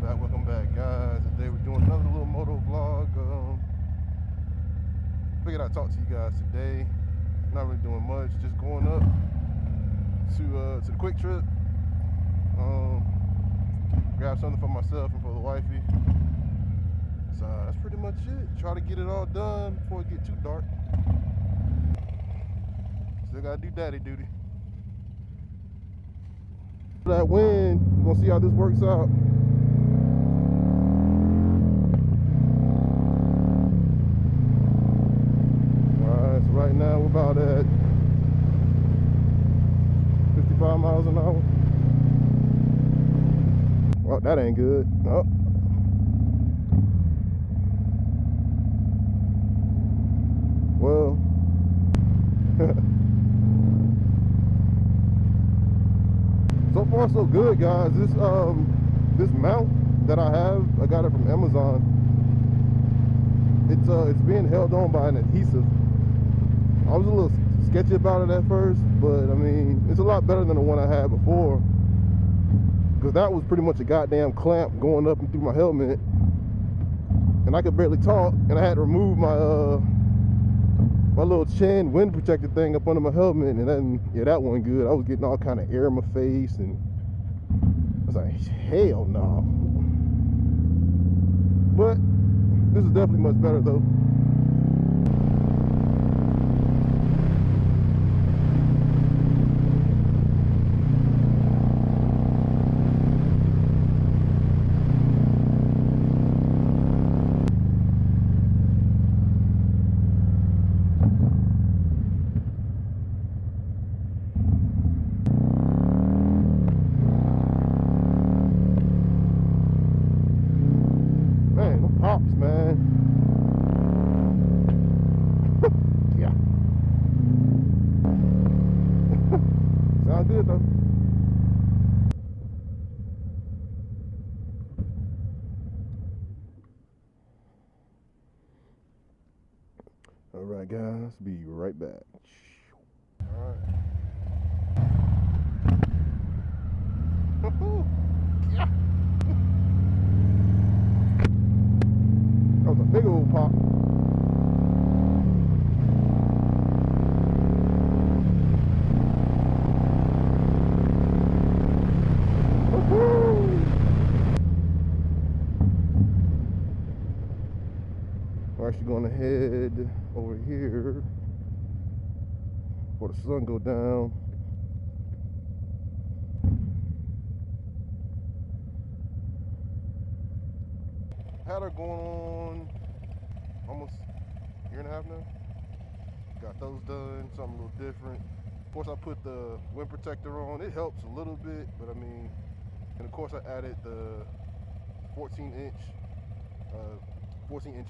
Welcome back, guys. Today we're doing another little moto vlog. Figured I'd talk to you guys today. Not really doing much, just going up to the quick trip. Grab something for myself and for the wifey. So that's pretty much it. Try to get it all done before it get too dark. Still gotta do daddy duty. That wind, we're gonna see how this works out. Alright, so right now we're about at 55 miles an hour. Well, that ain't good. Oh. Well. So far so good, guys. This mount that I have, I got it from Amazon. It's being held on by an adhesive. I was a little sketchy about it at first, but I mean, it's a lot better than the one I had before. Because that was pretty much a goddamn clamp going up and through my helmet, and I could barely talk, and I had to remove my my little chin wind protector thing up under my helmet, and then yeah, that wasn't good. I was getting all kind of air in my face, and I was like, hell no. But this is definitely much better though. Man, yeah. Sounds good though. All right, guys, be right back. All right. Yeah. That was a big old pop. We're actually going to head over here before the sun go down. Had her going on almost a year and a half now. Got those done, something a little different. Of course, I put the wind protector on. It helps a little bit, but I mean, and of course I added the 14-inch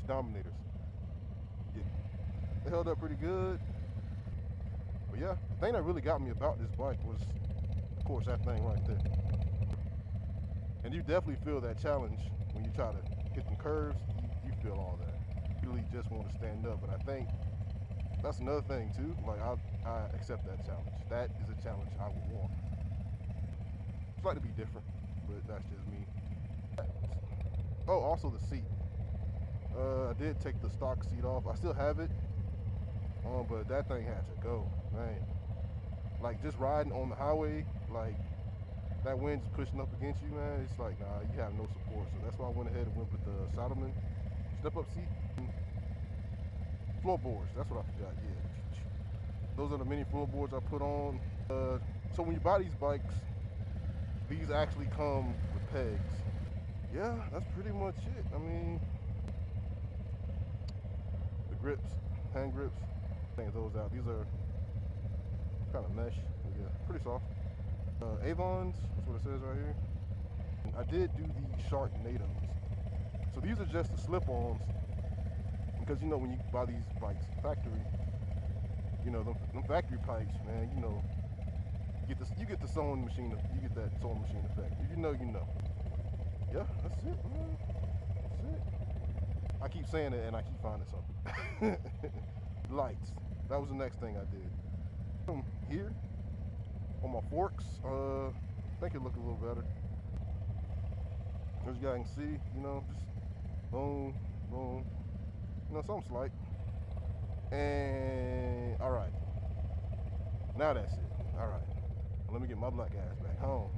dominators. They held up pretty good. But yeah, the thing that really got me about this bike was, of course, that thing right there. And you definitely feel that challenge when you try to hit them curves. You feel all that. You really just want to stand up. But I think that's another thing too. Like I accept that challenge. That is a challenge I would want. It's like to be different, but that's just me. Oh, also the seat. I did take the stock seat off. I still have it, but that thing had to go, man. Like just riding on the highway, like that wind is pushing up against you, man. It's like, nah, you have no support. So that's why I went ahead and went with the Saddleman step-up seat. Floorboards, that's what I forgot, yeah. Those are the mini floorboards I put on. So when you buy these bikes, these actually come with pegs. Yeah, that's pretty much it. I mean, the grips, hand grips, change those out. These are kind of mesh, but yeah, pretty soft. Avons, that's what it says right here. I did do the Sharknadoes. So these are just the slip-ons, because you know when you buy these bikes factory, you know them factory pipes, man. You know, you get the sewing machine, you get that sewing machine effect. If you know, you know. Yeah, that's it, man. That's it. I keep saying it and I keep finding something. Lights. That was the next thing I did. Here on my forks, I think it looked a little better. As you guys can see, you know, just boom, boom, you know, something slight. And all right, now that's it. All right, let me get my black ass back home.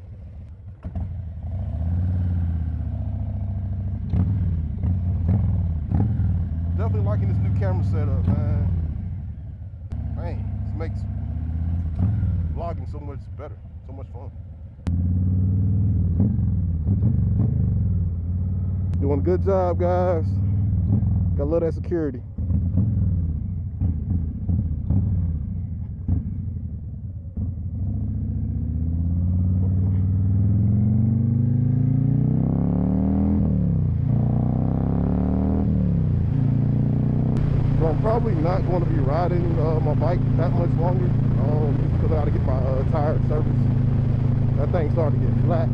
Definitely liking this new camera setup, man. Man, this makes vlogging so much better, so much fun. Doing a good job, guys. Gotta love that security. So I'm probably not going to be riding my bike that much longer, just because I gotta get my tire service. That thing started to get flat.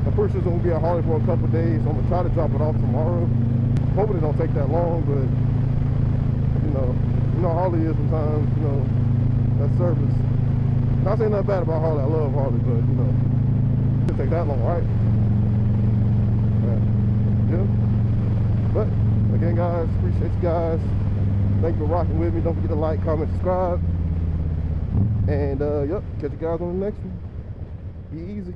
I'm pretty sure it's gonna be at Harley for a couple of days, so I'm gonna try to drop it off tomorrow. Hopefully it don't take that long, but you know Harley is sometimes, you know, that service. Not saying nothing bad about Harley, I love Harley, but you know, it didn't take that long, right? Yeah. But again, guys, appreciate you guys. Thank you for rocking with me. Don't forget to like, comment, subscribe. And yep, catch you guys on the next one. Be easy.